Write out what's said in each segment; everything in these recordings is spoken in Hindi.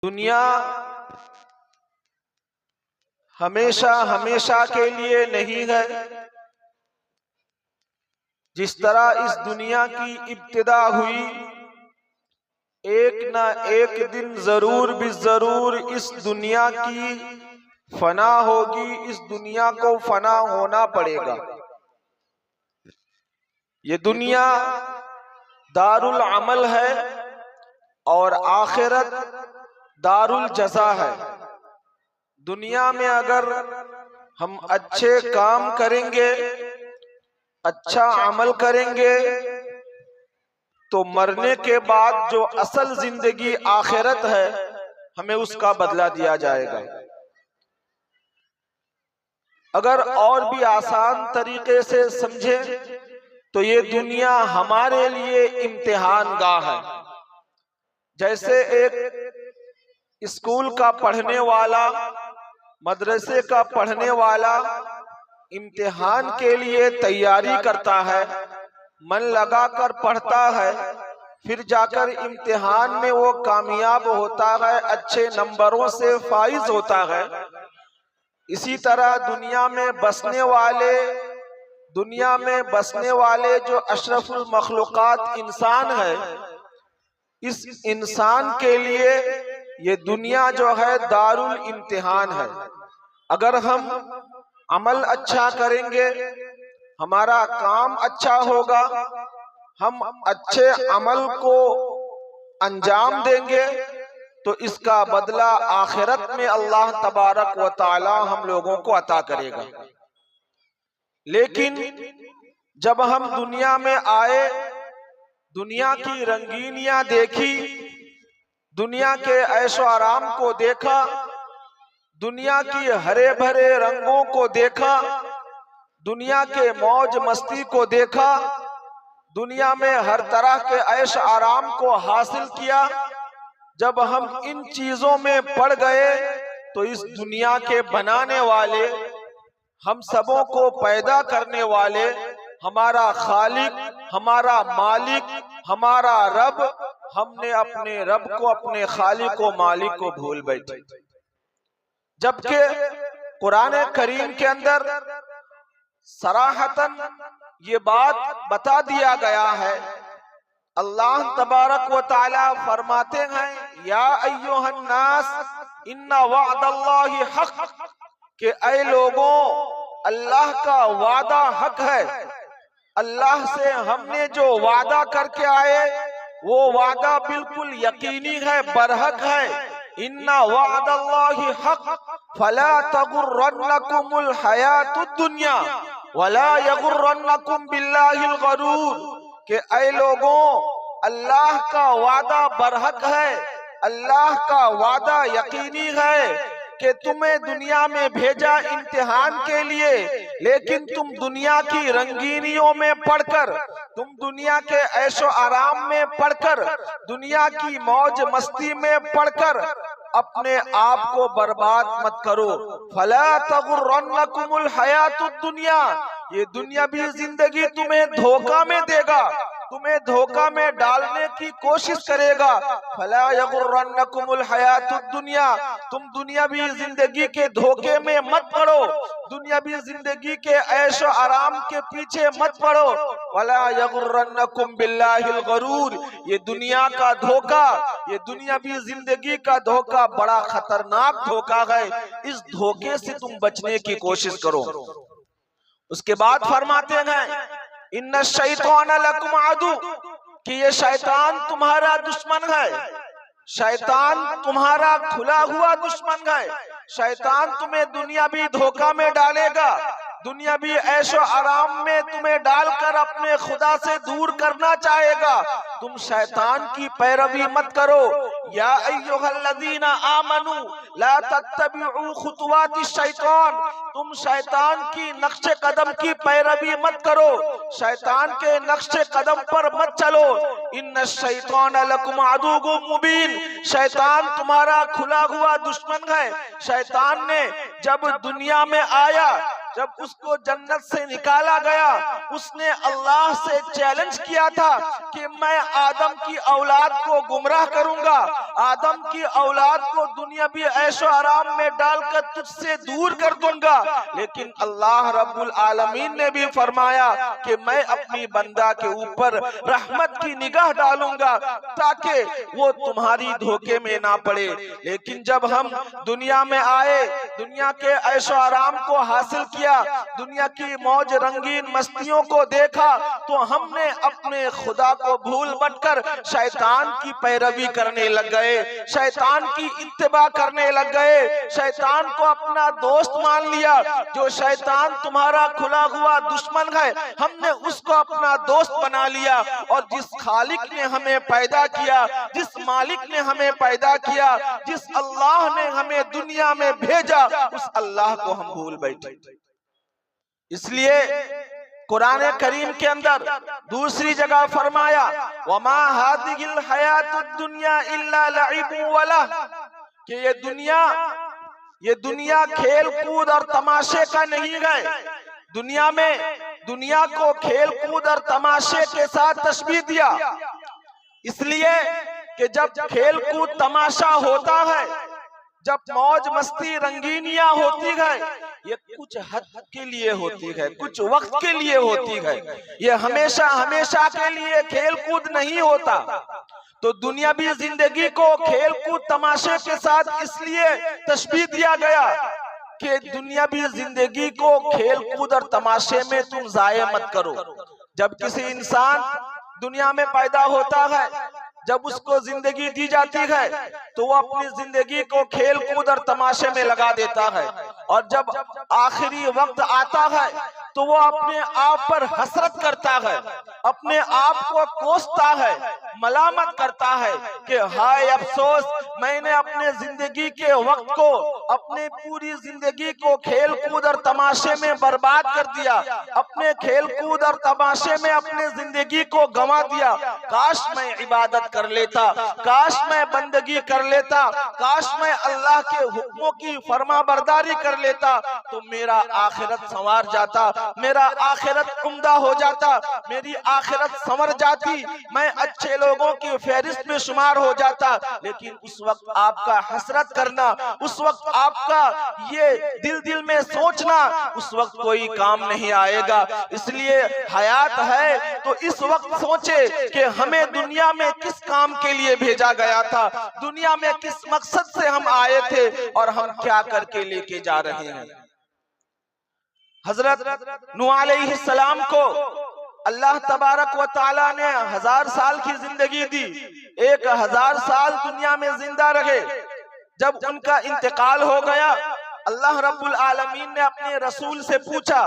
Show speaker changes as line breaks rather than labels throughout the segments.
दुनिया हमेशा हमेशा के लिए नहीं है। जिस तरह इस दुनिया की इब्तिदा हुई, एक ना एक दिन जरूर भी जरूर इस दुनिया की फना होगी, इस दुनिया को फना होना पड़ेगा। ये दुनिया दारुल अमल है और आखिरत दारुल जज़ा है। दुनिया में अगर हम अच्छे काम करेंगे, अच्छा अमल करेंगे, तो मरने के बाद जो असल जिंदगी आखिरत है, हमें उसका बदला दिया जाएगा। अगर और भी आसान तरीके से समझे तो ये दुनिया हमारे लिए इम्तिहान गाह है। जैसे एक स्कूल का पढ़ने वाला, मदरसे का पढ़ने वाला इम्तिहान के लिए तैयारी करता है, मन लगाकर पढ़ता है, फिर जाकर इम्तिहान में वो कामयाब होता है, अच्छे नंबरों से फाइज होता है। इसी तरह दुनिया में बसने वाले जो अशरफुल मखलूकात इंसान है, इस इंसान के लिए ये दुनिया जो है दारुल इम्तिहान है। अगर हम अमल अच्छा करेंगे, हमारा काम अच्छा होगा, हम अच्छे अमल को अंजाम देंगे, तो इसका बदला आखिरत में अल्लाह तबारक व ताला हम लोगों को अता करेगा। लेकिन जब हम दुनिया में आए, दुनिया की रंगीनियां देखी, दुनिया के ऐशो आराम को देखा, दुनिया की हरे भरे रंगों को देखा, दुनिया के मौज मस्ती को देखा, दुनिया में हर तरह के ऐश आराम को हासिल किया। जब हम इन चीजों में पड़ गए तो इस दुनिया के बनाने वाले, हम सबों को पैदा करने वाले, हमारा खालिक, हमारा मालिक, हमारा रब, हमने अपने रब को, अपने खालिक को, मालिक को भूल बैठे। जबकि कुरान करीम के अंदर सराहतन ये बात बता दिया गया है। अल्लाह तबारक व ताला फरमाते हैं, या अय्युहन नास इन्ना वअदल्लाहि हक, कि ऐ लोगों, अल्लाह का वादा हक है। अल्लाह से हमने जो वादा करके आए, वो वादा बिल्कुल यकीनी है, बरहक है। इन्ना वअदल्लाहि हक फला तगुर्रन्नकुमुल हयातुद दुनिया वला यगुर्रन्नकुम बिल्लाहिल गरूर, कि ऐ लोगों, अल्लाह का वादा बरहक है, अल्लाह का वादा यकीनी है कि तुम्हें दुनिया में भेजा इम्तिहान के लिए, लेकिन तुम दुनिया की रंगीनियों में पढ़कर, तुम दुनिया के ऐशो आराम में पढ़कर, दुनिया की मौज मस्ती में पढ़कर अपने आप को बर्बाद मत करो। फला तगुर्रन्नकुमुल हयातुद दुनिया, ये दुनिया भी जिंदगी तुम्हें धोखा में देगा, तुम्हें धोखा में डालने की कोशिश करेगा। फला यगुर्रन्नकुमुल हयातुद दुनिया, तुम दुनियावी जिंदगी के धोखे में मत पड़ो, दुनियावी जिंदगी के ऐशो आराम के पीछे मत पड़ो। वला यगुर्रन्नकुम बिल्लाहिल गरूर, ये दुनिया का धोखा, ये दुनियावी जिंदगी का धोखा बड़ा खतरनाक धोखा है। इस धोखे से तुम बचने की कोशिश करो। उसके बाद फरमाते हैं, इन्ना शैतान लकुम अदु, कि ये शैतान तुम्हारा दुश्मन है, शैतान तुम्हारा खुला हुआ दुश्मन है। शैतान तुम्हें दुनियावी धोखा में डालेगा, दुनियावी ऐशो आराम में तुम्हें डालकर अपने खुदा से दूर करना चाहेगा। तुम शैतान की पैरवी मत करो। या अय्युहल्लज़ीना आमनू ला तत्तबिउ खुतवाति शैतान, तुम शैतान की नक्शे कदम की पैरवी मत करो, शैतान के नक्शे कदम पर मत चलो। इन्ना शैतान लकुम अदुव्वुम मुबीन, शैतान तुम्हारा खुला हुआ दुश्मन है। शैतान ने जब दुनिया में आया, जब उसको जन्नत से निकाला गया उसने अल्लाह से चैलेंज किया था कि मैं आदम की औलाद को गुमराह करूंगा, आदम की औलाद को दुनियावी ऐशो आराम में डालकर तुझसे दूर कर दूंगा। लेकिन अल्लाह रब्बुल आलमीन ने भी फरमाया कि मैं अपनी बंदा के ऊपर रहमत की निगाह डालूंगा ताकि वो तुम्हारी धोखे में ना पड़े। लेकिन जब हम दुनिया में आए, दुनिया के ऐशो आराम को हासिल किया, दुनिया की मौज रंगीन मस्तियों को देखा, तो हमने अपने खुदा को भूल बैठकर शैतान की पैरवी करने लग गए, शैतान की इत्तिबा करने लग गए, शैतान को अपना दोस्त मान लिया। जो शैतान तुम्हारा खुला हुआ दुश्मन है, हमने उसको अपना दोस्त बना लिया। और जिस खालिक ने हमें पैदा किया, जिस मालिक ने हमें पैदा किया, जिस अल्लाह ने हमें दुनिया में भेजा, उस अल्लाह को हम भूल बैठे। इसलिए कुरान करीम के अंदर दूसरी जगह फरमाया, वमा हादिहिल हयातुद दुनिया इल्ला लइबु वला, कि ये दुनिया खेल कूद और तमाशे का नहीं है। दुनिया में दुनिया को खेल कूद और तमाशे के साथ तशबीह दिया, इसलिए कि जब खेल कूद तमाशा होता है, जब मौज मस्ती रंगीनियां होती है, ये कुछ हद के लिए होती है, कुछ वक्त के लिए होती है, ये हमेशा हमेशा के लिए खेल कूद नहीं होता। तो दुनियावी जिंदगी को खेल कूद तमाशे के साथ इसलिए तशबीह दिया गया कि दुनियावी जिंदगी को खेल कूद और तमाशे में तुम जाया मत करो। जब किसी इंसान दुनिया में पैदा होता है, जब उसको जिंदगी दी जाती है, तो वो अपनी जिंदगी को खेल कूद और तमाशे में लगा देता है, और जब आखिरी वक्त आता है तो वो अपने आप पर हसरत करता है, अपने आप को कोसता है, मलामत करता है कि हाय अफसोस, मैंने अपने जिंदगी के वक्त को, अपने पूरी जिंदगी को खेल कूद और तमाशे में बर्बाद कर दिया, अपने खेल कूद और तमाशे में अपने जिंदगी को गंवा दिया। काश मैं इबादत कर लेता, काश मैं बंदगी कर लेता, काश मैं अल्लाह के हुक्मों की फरमा बरदारी कर लेता, तो मेरा आखिरत संवार जाता, मेरा आखिरत उम्दा हो जाता, मेरी आखिरत संवर जाती, मैं अच्छे लोगों की फहरिस्त में शुमार हो जाता। लेकिन उस वक्त आपका हसरत करना, उस वक्त आपका ये दिल में सोचना, उस वक्त कोई काम नहीं आएगा। इसलिए हयात है तो इस वक्त सोचे कि हमें दुनिया में किस काम के लिए भेजा गया था, दुनिया में किस मकसद से हम आए थे, और हम क्या करके लेके जा रहे हैं। हजरत नूह अलैहिस्सलाम को अल्लाह तबारक व तआला ने 1000 साल की जिंदगी दी, 1000 साल दुनिया में जिंदा रहे। जब उनका इंतकाल हो गया, अल्लाह रब्बुल आलमीन ने अपने रसूल से पूछा,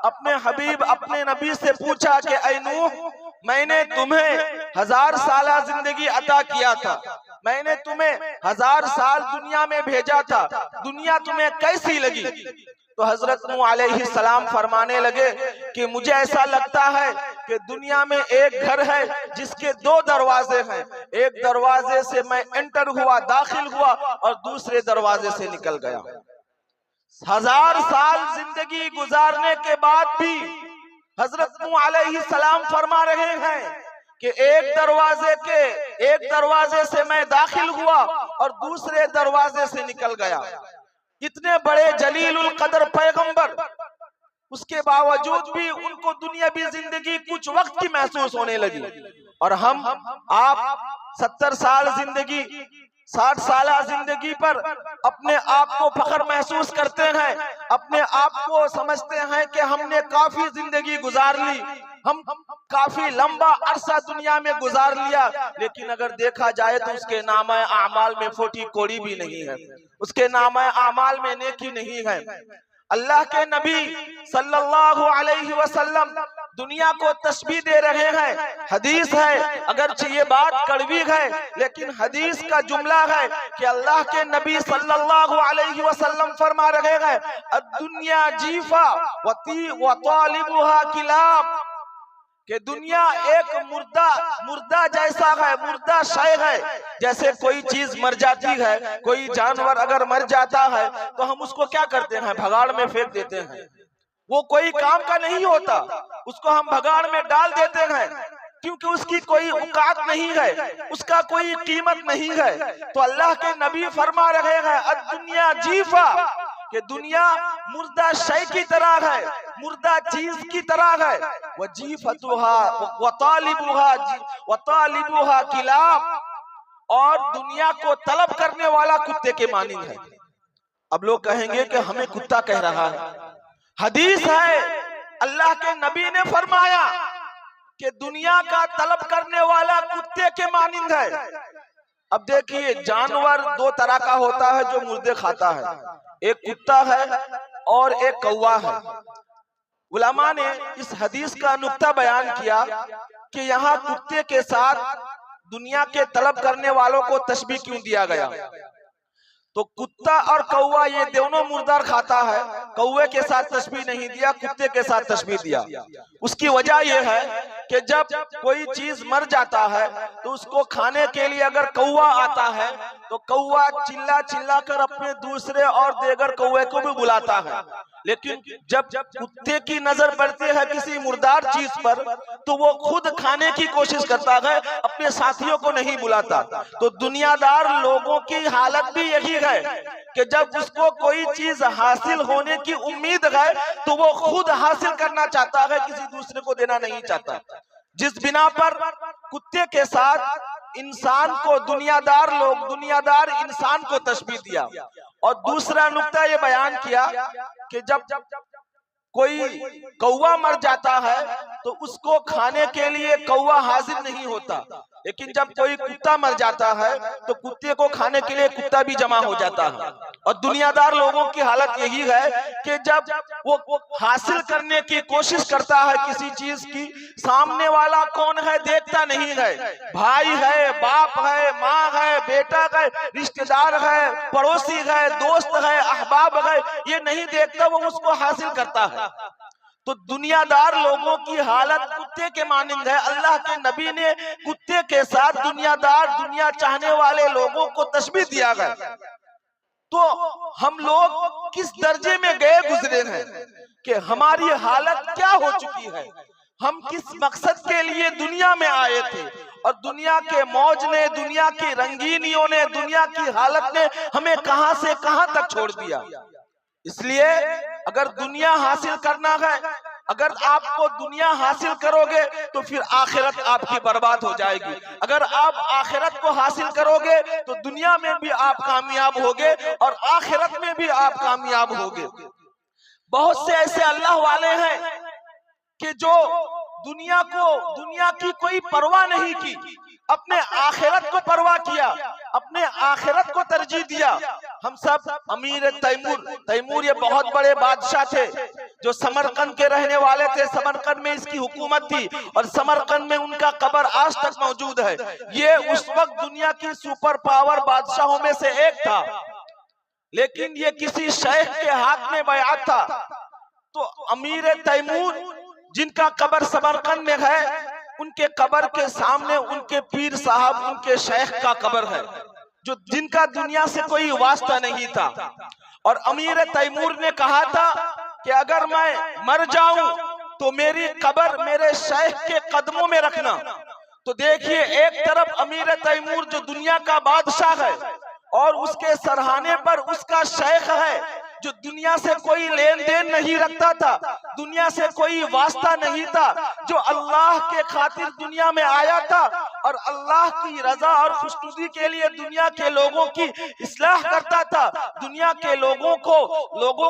अपने हबीब, अपने नबी से पूछा कि ऐ नूह, मैंने तुम्हें 1000 साल जिंदगी अता किया था, मैंने तुम्हें 1000 साल दुनिया में भेजा था, दुनिया तुम्हें कैसी लगी? तो हजरत नूह अलैहिस्सलाम फरमाने लगे कि मुझे ऐसा लगता है कि दुनिया में एक घर है जिसके 2 दरवाजे हैं, एक दरवाजे से मैं एंटर हुआ, दाखिल हुआ, और दूसरे दरवाजे से निकल गया। 1000 साल जिंदगी गुजारने के बाद भी हजरत नूह अलैहिस्सलाम फरमा रहे हैं कि एक दरवाजे से मैं दाखिल हुआ और दूसरे दरवाजे से निकल गया। इतने बड़े जलीलुल कदर पैगंबर, उसके बावजूद भी उनको दुनियावी जिंदगी कुछ वक्त की महसूस होने लगी। और आप 70 साल जिंदगी, 60 साल जिंदगी पर अपने आप को फख्र महसूस करते हैं, अपने आप को समझते हैं कि हमने काफी जिंदगी गुजार ली, हम काफी लंबा अरसा दुनिया में गुजार लिया। लेकिन अगर देखा जाए तो उसके नामा आमाल में 40 कोड़ी भी नहीं है, उसके नामा आमाल में नेकी नहीं है। अल्लाह के नबी सल्लल्लाहु अलैहि वसल्लम दुनिया को तस्बीह दे रहे हैं। हदीस है, अगरचे ये बात कड़वी है, लेकिन हदीस का जुमला है कि अल्लाह के नबी सल्लल्लाहु अलैहि वसल्लम फरमा रहे हैं, दुनिया जीफा व तालिबुहा किलाब, कि दुनिया एक मुर्दा जैसा है, मुर्दा शय है। जैसे कोई चीज मर जाती है, कोई जानवर अगर मर जाता है तो हम उसको क्या करते हैं? भगाड़ में फेंक देते हैं। वो कोई काम का नहीं होता, उसको हम भगाड़ में डाल देते हैं क्योंकि उसकी कोई औकात नहीं है, उसका कोई कीमत नहीं है। तो अल्लाह के नबी फरमा रहे हैं दुनिया जीफा, कि दुनिया मुर्दा शय की तरह है, मुर्दा चीज की तरह है। वह जीफतुहा व तालिबुहा किलाब, और दुनिया को तलब करने वाला कुत्ते के मानिंद है। अब लोग कहेंगे कि हमें कुत्ता कह रहा है, हदीस है अल्लाह के नबी ने फरमाया कि दुनिया का तलब करने वाला कुत्ते के मानिंद है। अब देखिए, जानवर दो तरह का होता है जो मुर्दे खाता है, एक कुत्ता है और एक कौवा है। उलमा ने इस हदीस का नुक्ता बयान किया कि यहाँ कुत्ते के साथ दुनिया के तलब करने वालों को तशबीह क्यों दिया गया। तो कुत्ता और कौवा ये दोनों मुर्दार खाता है, कौवे के साथ तशबीह नहीं दिया, कुत्ते के साथ तशबीह दिया। उसकी वजह यह है कि जब कोई चीज मर जाता है तो उसको खाने के लिए अगर कौवा आता है तो कौवा चिल्ला चिल्ला कर अपने दूसरे और देगर कौवे को भी बुलाता है, लेकिन जब कुत्ते की नजर पड़ती है किसी मुर्दार चीज पर तो वो खुद खाने की कोशिश करता है, अपने साथियों को नहीं बुलाता। तो दुनियादार लोगों की हालत भी यही है कि जब उसको कोई चीज हासिल होने की उम्मीद है तो वो खुद हासिल करना चाहता है, किसी दूसरे को देना नहीं चाहता। जिस बिना पर कुत्ते के साथ इंसान को दुनियादार इंसान को तशबीह दिया। और दूसरा नुक्ता ये बयान किया कि जब कोई कौवा मर जाता है तो उसको खाने के लिए कौवा हाजिर नहीं होता, लेकिन जब कोई कुत्ता मर जाता है तो कुत्ते को खाने के लिए कुत्ता भी जमा हो जाता है। और दुनियादार लोगों की हालत यही है कि जब वो हासिल करने की कोशिश करता है किसी चीज की, सामने वाला कौन है देखता नहीं है, भाई है, बाप है, माँ है, बेटा है, रिश्तेदार है, पड़ोसी है, दोस्त है, अहबाब है, ये नहीं देखता, वो उसको हासिल करता है। तो दुनियादार लोगों की हालत कुत्ते के मानिंद है। अल्लाह के नबी ने कुत्ते के साथ दुनिया चाहने वाले लोगों को तशबीह दिया गया। तो हम लोग किस दर्जे में गए गुजरे हैं कि हमारी हालत क्या हो चुकी है। हम किस मकसद के लिए दुनिया में आए थे और दुनिया के मौज ने, दुनिया की रंगीनियों ने, दुनिया की हालत ने हमें कहां से कहां तक छोड़ दिया। इसलिए अगर दुनिया हासिल करना है, अगर आपको दुनिया हासिल करोगे तो फिर आखिरत आपकी बर्बाद हो जाएगी। अगर आप आखिरत को हासिल करोगे तो दुनिया में भी आप कामयाब होगे और आखिरत में भी आप कामयाब होगे। बहुत से ऐसे अल्लाह वाले हैं कि जो दुनिया की कोई परवाह नहीं की, अपने आखिरत को परवाह किया, अपने आखिरत को तरजीह दिया। हम सब अमीर तैमूर ये बहुत बड़े बादशाह थे जो समरकंद के रहने वाले थे। समरकंद में इसकी हुकूमत थी और समरकंद में उनका कब्र आज तक मौजूद है। ये उस वक्त दुनिया की सुपर पावर बादशाहों में से एक था, लेकिन ये किसी शेख के हाथ में बयात था। तो अमीर तैमूर जिनका कब्र समरकंद में है, उनके कब्र के सामने उनके पीर साहब, उनके शेख का कब्र है, जो जिनका दुनिया से कोई वास्ता नहीं था। और अमीर तैमूर ने कहा था कि अगर मैं मर जाऊं तो मेरी कब्र मेरे शेख के कदमों में रखना। तो देखिए, एक तरफ अमीर तैमूर जो दुनिया का बादशाह है और उसके सरहाने पर उसका शेख है जो दुनिया से कोई लेन देन नहीं रखता था, दुनिया से कोई वास्ता नहीं था, जो अल्लाह के खातिर दुनिया में आया था और अल्लाह की रजा और खुशनुदी के लिए दुनिया के लोगों की इस्लाह करता था, दुनिया के लोगों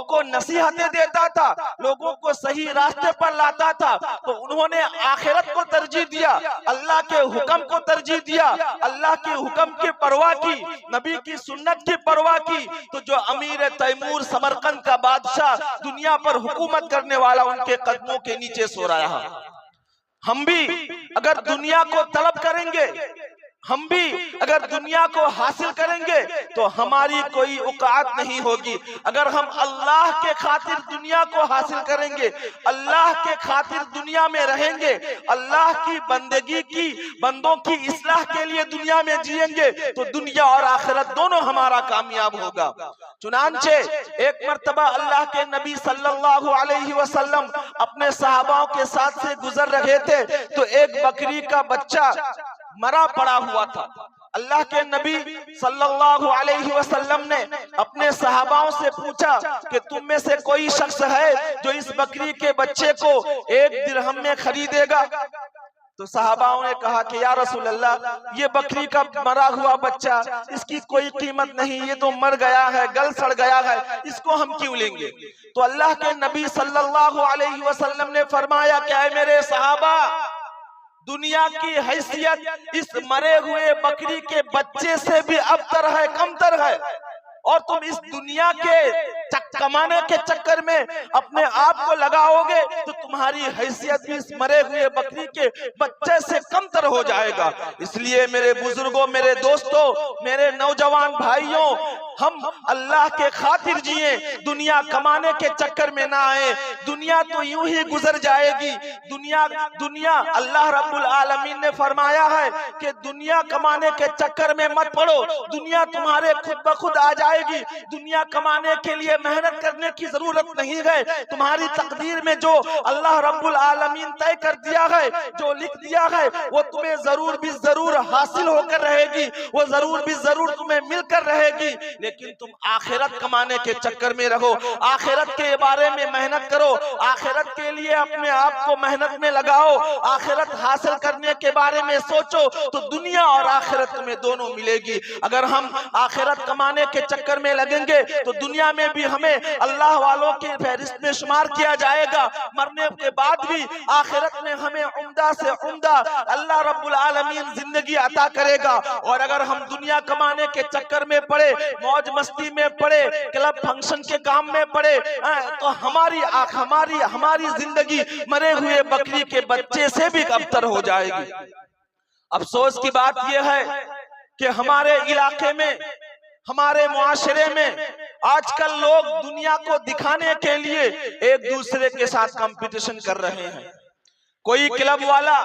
को नसीहतें देता था, लोगों को सही रास्ते पर लाता था। तो उन्होंने आखिरत को तरजीह दिया, अल्लाह के हुक्म को तरजीह दिया, अल्लाह के हुक्म की परवाह की, नबी की सुन्नत की परवाह की। तो जो अमीर तैमूर समरकंद का बादशाह, दुनिया पर हुकूमत करने वाला, उनके कदमों के नीचे सो रहा है। हम भी अगर दुनिया को तलब करेंगे, हम भी अगर दुनिया को हासिल करेंगे तो हमारी कोई औकात नहीं होगी। अगर हम अल्लाह के खातिर दुनिया को हासिल करेंगे, अल्लाह के खातिर दुनिया में रहेंगे, अल्लाह की बंदगी की, बंदों की इस्लाह के लिए दुनिया में जिएंगे तो दुनिया और आखिरत दोनों हमारा कामयाब होगा। चुनांचे एक मर्तबा अल्लाह के नबी सल्लल्लाहु अलैहि वसल्लम अपने सहाबाओं के साथ से गुजर रहे थे तो एक बकरी का बच्चा मरा पड़ा हुआ था। अल्लाह के नबी सल्लल्लाहु अलैहि वसल्लम ने अपने सहाबाओं से पूछा कि तुम में से कोई शख्स है जो इस बकरी के बच्चे को 1 दिरहम में खरीदेगा? तो सहाबाओं ने कहा कि या रसूल अल्लाह, ये बकरी का मरा हुआ बच्चा, इसकी कोई कीमत नहीं, ये तो मर गया है, गल सड़ गया है, इसको हम क्यों लेंगे? तो अल्लाह के नबी सल्लल्लाहु अलैहि वसल्लम ने फरमाया, क्या है मेरे सहाबा, दुनिया की हैसियत इस मरे हुए बकरी के बच्चे से भी अबतर है, कमतर है, और तुम इस दुनिया के कमाने के चक्कर में अपने आप को लगाओगे तो तुम्हारी हैसियत भी इस मरे हुए बकरी के बच्चे से कमतर हो जाएगा। इसलिए मेरे बुजुर्गों, मेरे दोस्तों, मेरे नौजवान भाइयों, हम अल्लाह के खातिर जिए, दुनिया कमाने के चक्कर में ना आए। दुनिया तो यूं ही गुजर जाएगी। दुनिया अल्लाह रब्बुल आलमीन ने फरमाया है कि दुनिया कमाने के चक्कर में मत पड़ो, दुनिया तुम्हारे खुद ब खुद आ जाएगी। दुनिया कमाने के लिए मेहनत करने की जरूरत नहीं है। तुम्हारी तकदीर में जो अल्लाह रब्बुल आलमीन तय कर दिया है, जो लिख दिया है, वो तुम्हें जरूर भी जरूर हासिल होकर रहेगी, वो जरूर भी जरूर तुम्हें मिलकर रहेगी। लेकिन तुम आखिरत कमाने के चक्कर में रहो, आखिरत के बारे में मेहनत करो, आखिरत के लिए अपने आप को मेहनत में लगाओ, आखिरत हासिल करने के बारे में सोचो, तो दुनिया और आखिरत में दोनों मिलेगी। अगर हम आखिरत कमाने के चक्कर में लगेंगे तो दुनिया में भी हमें अल्लाह वालों के फहरिस्त में शुमार किया जाएगा, मरने के बाद भी आखिरत में हमें उम्दा से उम्दा अल्लाह रब्बुल आलमीन जिंदगी अता करेगा। और अगर हम दुनिया कमाने के चक्कर में पड़े, मौज मस्ती में पड़े, क्लब फंक्शन के काम में पड़े, तो हमारी जिंदगी मरे हुए बकरी के बच्चे से भी कमतर हो जाएगी। अफसोस की बात यह है कि हमारे इलाके में, हमारे मुआशरे में आजकल लोग दुनिया को दिखाने के लिए एक दूसरे के साथ कंपटीशन कर रहे हैं। कोई क्लब वाला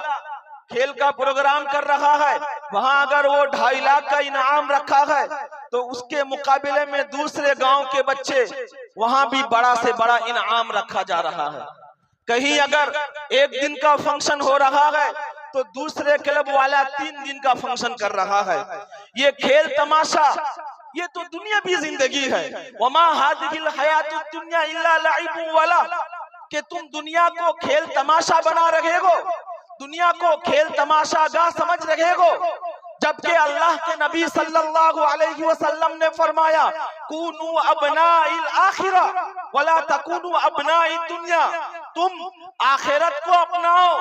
खेल का प्रोग्राम कर रहा है, वहां अगर वो 2.5 लाख का इनाम रखा है तो उसके मुकाबले में दूसरे गांव के बच्चे वहां भी बड़ा से बड़ा इनाम रखा जा रहा है। कहीं अगर 1 दिन का फंक्शन हो रहा है तो दूसरे क्लब वाला 3 दिन का फंक्शन कर रहा है। ये खेल तमाशा, ये तो दुनिया भी जिंदगी है। वमा हादिहिल हयातुद दुनिया इल्ला लइबुन वला, कि तुम दुनिया को खेल तमाशा बना रहे हो, दुनिया को खेल तमाशा गा समझ रहे हो, जबकि अल्लाह के नबी सल्लल्लाहु अलैहि वसल्लम ने फरमाया, कुनू अबनाइल आखिरा वला तकुनू अबनाइद दुनिया, तुम आखिरत को अपनाओ,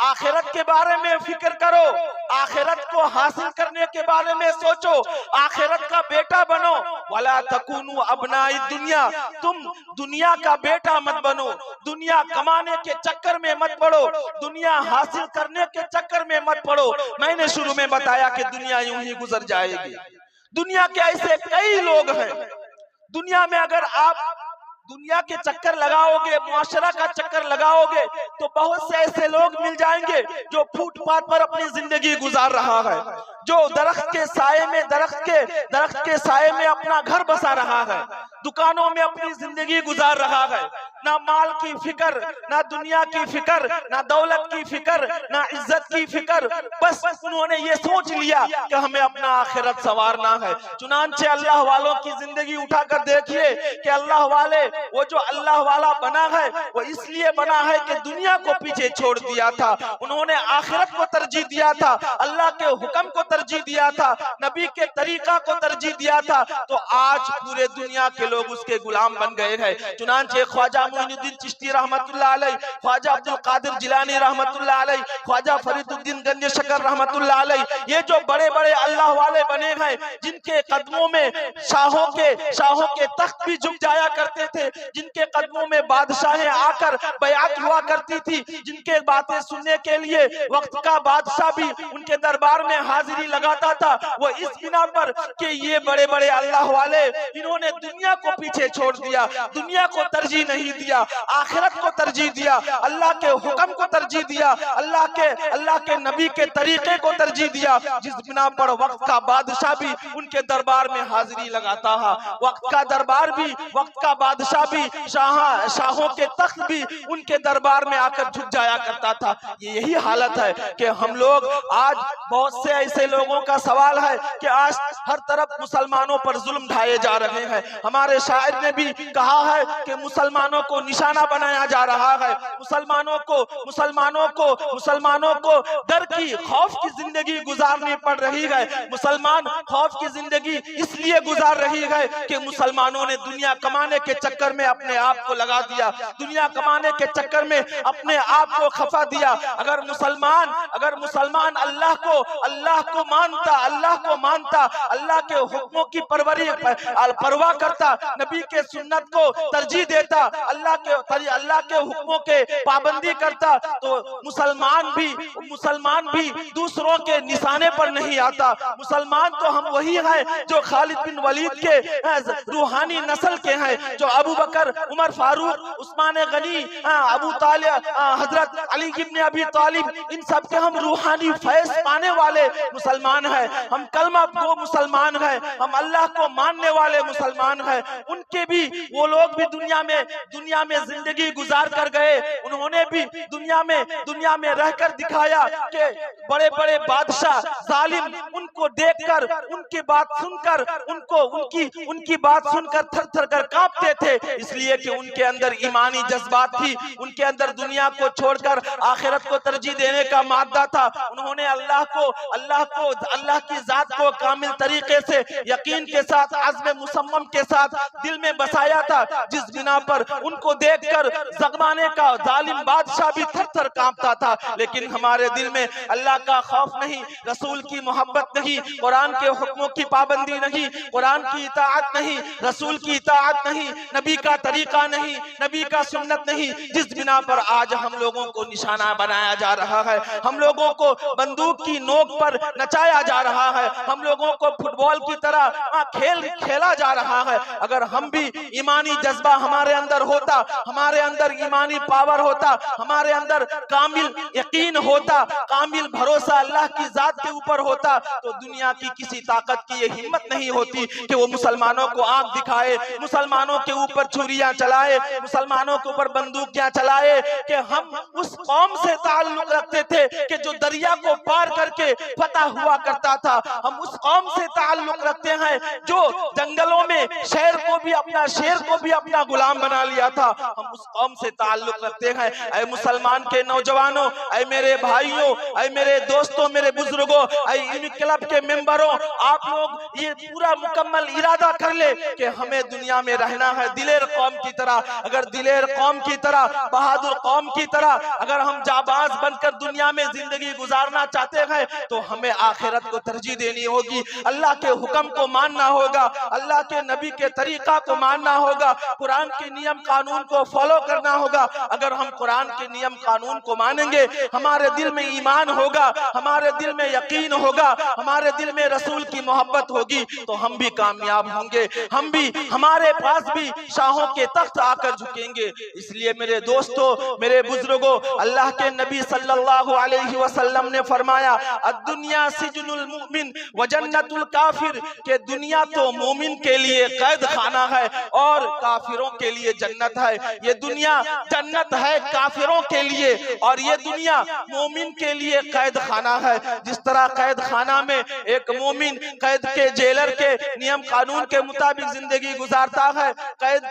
आखिरत के बारे में फिक्र करो, आखिरत को हासिल करने के बारे में सोचो, आखिरत का बेटा बनो। वला तकुनू अबनाई दुनिया, तुम दुनिया का बेटा मत बनो, दुनिया कमाने के चक्कर में मत पड़ो, दुनिया हासिल करने के चक्कर में मत पड़ो। मैंने शुरू में बताया कि दुनिया यूं ही गुजर जाएगी। दुनिया के ऐसे कई लोग हैं, दुनिया में अगर आप दुनिया के चक्कर लगाओगे, मुआशरा का चक्कर लगाओगे, तो बहुत से ऐसे लोग मिल जाएंगे जो फुटपाथ पर अपनी जिंदगी गुजार रहा है, जो दरख्त के साये में अपना घर बसा रहा है, दुकानों में अपनी जिंदगी गुजार रहा है। ना माल की फिक्र, ना दुनिया की फिक्र, ना दौलत की फिक्र, ना इज्जत की फिक्र, बस उन्होंने ये सोच लिया कि हमें अपना आखिरत संवारना है। चुनांचे अल्लाह वालों की जिंदगी उठाकर देखिए कि अल्लाह वाले, वो जो अल्लाह वाला बना है वो इसलिए बना है कि दुनिया को पीछे छोड़ दिया था, उन्होंने आखिरत को तरजीह दिया था, अल्लाह के हुक्म को तरजीह दिया था, नबी के तरीका को तरजीह दिया था, तो आज पूरे दुनिया के लोग उसके गुलाम बन गए हैं। चुनांचे ख्वाजा मोइनुद्दीन चिश्ती रहमतुल्लाह अलैह, ख्वाजा अब्दुल कादिर जिलानी रहमतुल्लाह अलैह, ख्वाजा फरीदुद्दीन गंज शकर रहमतुल्लाह अलैह, ये जो बड़े बड़े अल्लाह वाले बने हैं, जिनके कदमों में शाहों के तख्त भी झुक जाया करते थे, जिनके कदमों में बादशाहें आकर बयात हुआ करती थी, जिनके बातें सुनने के लिए वक्त का बादशाह भी उनके दरबार में हाजिरी हाजिरी लगाता था वो इस बिना पर कि ये बड़े बड़े अल्लाह वाले इन्होंने दुनिया को पीछे छोड़ दिया, दुनिया को तरजीह नहीं दिया, आखिरत को तरजीह दिया, अल्लाह के हुक्म को तरजीह दिया, अल्लाह के नबी के तरीके को तरजीह दिया, जिस बिना पर वक्त का बादशाह भी उनके दरबार में हाजिरी लगाता है, वक्त का दरबार भी, वक्त का बादशाह भी, शाहों के तख्त भी उनके दरबार में आकर झुक जाया करता था। यही हालत है कि हम लोग आज बहुत से ऐसे लोगों का सवाल है कि आज हर तरफ मुसलमानों पर जुल्म ढाए जा रहे हैं। हमारे शायर ने भी कहा है कि मुसलमानों को निशाना बनाया जा रहा है, मुसलमानों को डर की, खौफ की जिंदगी गुजारनी पड़ रही है। मुसलमान खौफ की जिंदगी इसलिए गुजार रही है कि मुसलमानों ने दुनिया कमाने के चक्कर में अपने आप को लगा दिया, दुनिया कमाने के चक्कर में अपने आप को खफा दिया। अगर मुसलमान अल्लाह को मानता, अल्लाह के हुक्मों की परवाह करता, नबी के सुन्नत को तरजीह देता, अल्लाह के हुक्मों के पाबंदी करता, तो मुसलमान भी दूसरों के निशाने पर नहीं आता। मुसलमान तो हम वही हैं जो खालिद बिन वलीद के रूहानी नस्ल के हैं, जो अबू बकर, उमर फारूक, उस्मान गनी, अबू तालिब, हजरत अली इब्न अबी तालिब, इन सब के हम रूहानी फैज़ पाने वाले मुसलमान हैं। हम कलमा गो मुसलमान हैं, हम अल्लाह को मानने वाले मुसलमान हैं। उनके भी, वो लोग भी दुनिया में जिंदगी गुजार कर गए, उन्होंने भी दुनिया में रहकर दिखाया कि बड़े बड़े बादशाह जालिम उनको देखकर, उनकी बात सुनकर थर थर कर कांपते थे, इसलिए कि उनके अंदर ईमानी जज्बात थी, उनके अंदर दुनिया को छोड़कर आखिरत को तरजीह देने का मादा था। उन्होंने अल्लाह की जात को कामिल तरीके से, यकीन के साथ, अज़्म मुसम्मम के साथ दिल में बसाया था, जिस बिना पर उनको देखकर ज़माने का जालिम बादशाह भी थर थर कांपता था। लेकिन हमारे दिल में अल्लाह का खौफ नहीं, रसूल की मोहब्बत नहीं, कुरान के हुक्मों की पाबंदी नहीं, कुरान की इताअत नहीं, रसूल की इताअत नहीं, नबी का तरीका नहीं, नबी का सुन्नत नहीं, जिस बिना पर आज हम लोगों को निशाना बनाया जा रहा है, हम लोगों को बंदूक की नोक पर नचाया जा रहा है, हम लोगों को फुटबॉल की तरह खेला जा रहा है। अगर हम भी ईमानी जज्बा हमारे अंदर होता, हमारे अंदर ईमानी पावर होता, हमारे अंदर कामिल यकीन होता, कामिल भरोसा अल्लाह की जात के ऊपर होता, तो दुनिया की किसी ताकत की ये हिम्मत नहीं होती कि वो मुसलमानों को आंख दिखाए, मुसलमानों के ऊपर छुरियां चलाए, मुसलमानों के ऊपर बंदूकियां चलाए। कि हम उस कौम से ताल्लुक रखते थे कि जो दरिया को पार करके फतह हुआ करता था, हम उस कौम से ताल्लुक रखते हैं जो जंगलों में शेर को भी अपना गुलाम बना लिया था, हम उस कौम से ताल्लुक रखते हैं। ऐ मुसलमान के नौजवानों, ऐ मेरे भाइयों, ऐ मेरे दोस्तों, मेरे बुजुर्गों, ऐ इन क्लब के मेंबरों, आप लोग ये पूरा मुकम्मल इरादा कर ले कि हमें दुनिया में रहना है दिलेर कौम की तरह। अगर दिलेर कौम की तरह, बहादुर कौम की तरह अगर हम जाबाज बनकर दुनिया में जिंदगी गुजारना चाहते हैं, तो हमें आखिरत को तरजीह देनी होगी, अल्लाह के हुक्म को मानना होगा, अल्लाह के नबी के तरीका को मानना होगा, कुरान के नियम कानून को फॉलो करना होगा। अगर हम कुरान के नियम कानून को मानेंगे, हमारे दिल में ईमान होगा, हमारे दिल में यकीन होगा, हमारे दिल में रसूल की मोहब्बत होगी, तो हम भी कामयाब होंगे, हम भी, हमारे पास भी शाहों के तख्त आकर झुकेंगे। इसलिए मेरे दोस्तों, मेरे बुजुर्गों, अल्लाह के नबी सल्लल्लाहु अलैहि वसल्लम ने फरमाया, अद्दुनिया सिजनुल मुमिन व जन्नतुल काफिर, के दुनिया तो मोमिन के लिए कैद खाना है और काफिरों के लिए जन्नत है। ये दुनिया जन्नत है काफिरों के लिए और ये दुनिया मोमिन के लिए कैद खाना है। जिस तरह कैद खाना में एक मोमिन कैद के नियम कानून के मुताबिक जिंदगी गुजारता है, कैद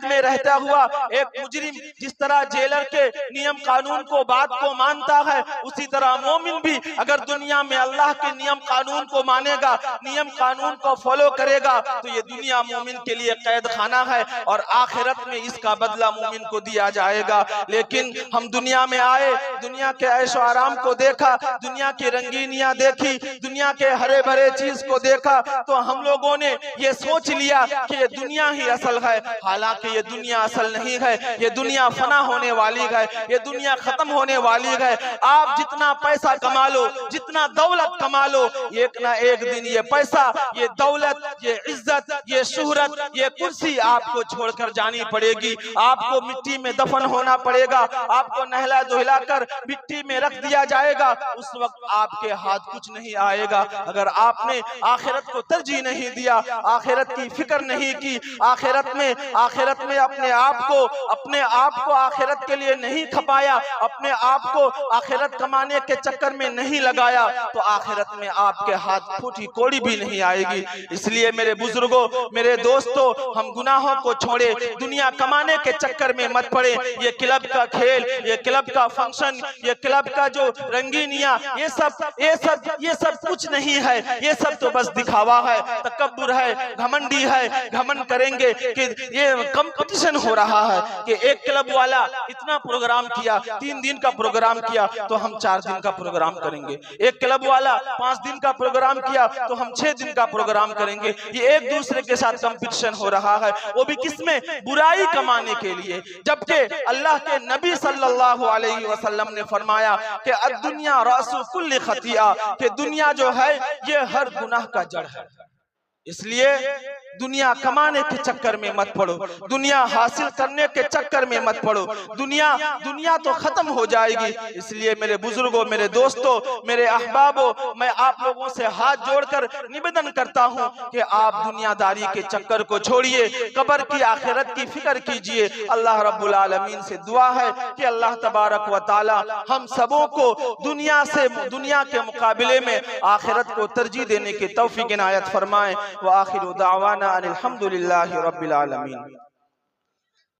में रहता हुआ एक मुजरिम जिस तरह जेलर के नियम कानून को, बात को मानता है, उसी तरह मोमिन भी अगर दुनिया में अल्लाह के नियम कानून को मानेगा, नियम कानून को फॉलो करेगा, तो ये दुनिया मोमिन के लिए कैद खाना है और आखिरत में इसका बदला मोमिन को दिया जाएगा। लेकिन हम दुनिया में आए, दुनिया के ऐशो आराम को देखा, दुनिया की रंगीनियां देखी, दुनिया के हरे भरे चीज को देखा, तो हम लोगों ने ये सोच लिया कि ये दुनिया ही असल है। हालांकि ये दुनिया असल नहीं है, ये दुनिया फना होने वाली है, ये दुनिया खत्म होने वाली है। आप जितना पैसा कमा लो, जितना दौलत कमा लो, एक ना एक दिन ये पैसा, ये दौलत, ये इज्जत, ये शोहरत, ये कुर्सी आपको छोड़कर जानी पड़ेगी। आपको मिट्टी में दफन होना पड़ेगा, आपको नहला धुला कर मिट्टी में रख दिया जाएगा। उस वक्त आपके हाथ कुछ नहीं आएगा। अगर आपने आखिरत को तरजीह नहीं दिया, आखिरत की फिक्र नहीं की, आखिरत में अपने आप को आखिरत के लिए नहीं खपाया, अपने आप को आखिरत कमाने के चक्कर में नहीं लगाया, तो आखिरत में आपके हाथ फूटी कोड़ी भी नहीं आएगी। इसलिए मेरे बुजुर्गों, मेरे दोस्तों, हम गुनाहों को छोड़े, दुनिया कमाने के चक्कर में मत पड़े। ये क्लब का खेल, ये क्लब का फंक्शन, ये क्लब का जो रंगीनियां, ये सब कुछ नहीं है। ये सब तो बस दिखावा है, तकब्बुर है, घमंडी है। घमंड करेंगे कि ये कंपटीशन हो रहा है कि एक क्लब वाला इतना प्रोग्राम किया, 3 दिन का प्रोग्राम किया, तो हम 4 दिन का प्रोग्राम करेंगे। एक क्लब वाला 5 दिन का प्रोग्राम किया, तो हम 6 दिन का प्रोग्राम करेंगे। ये एक दूसरे के साथ कंपटीशन हो रहा है, वो भी किसमें? बुराई कमाने के लिए। जबकि अल्लाह के नबी सल्लल्लाहु अलैहि वसल्लम ने फरमाया कि अद्दुनिया रासु कुल्ली खतिया, कि दुनिया जो है ये हर गुनाह का जड़ है। इसलिए दुनिया कमाने के चक्कर में मत पड़ो, दुनिया हासिल करने के चक्कर में मत पड़ो। दुनिया तो खत्म हो जाएगी। इसलिए मेरे बुजुर्गों, मेरे दोस्तों, मेरे अहबाबों, मैं आप लोगों से हाथ जोड़कर निवेदन करता हूं कि आप दुनियादारी के चक्कर को छोड़िए, कब्र की आखिरत की फिक्र कीजिए। अल्लाह रब्बुल आलमीन से दुआ है कि अल्लाह तबारक व तआला हम सबों को दुनिया के मुकाबले में आखिरत को तरजीह देने की तौफीक इनायत फरमाए। व आखिरु दावाना अनिल हम्दुलिल्लाहि रब्बिल आलमीन।